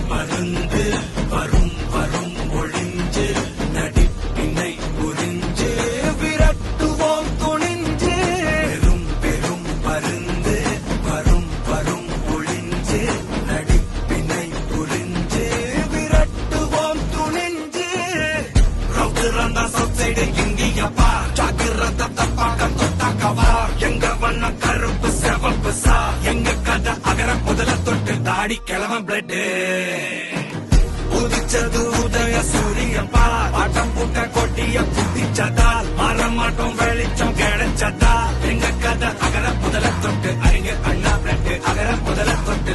மருந்து வரும் வரும் ஒளிஞ்சு நடிப்பினை புரிஞ்சு விரட்டுவோம் துணிஞ்சு பெரும் பெரும் மருந்து வரும் வரும் ஒளிஞ்சு நடிப்பினை புரிஞ்சு விரட்டுவோம் துணிஞ்சு ரவுத்துறந்தா சவுசைடு இந்தியப்பா ஜாக்கிரத தப்பாக்க தொட்டாக்கவா எங்க வண்ண கருப்பு செவப்பு சா எங்க கதை அகர முதல தொட்டு தாடி கிழவன் பிளட் உதிச்சது உதய சூரியப்பா ஆட்டம் பூட்ட கொட்டிய புத்திச்சதால் மாறமாட்டோம் வெளிச்சம் கிடைச்சதா எங்க கதை அகர முதல தொட்டு அறிஞர் அண்ணா பிளட் அகர முதல தொட்டு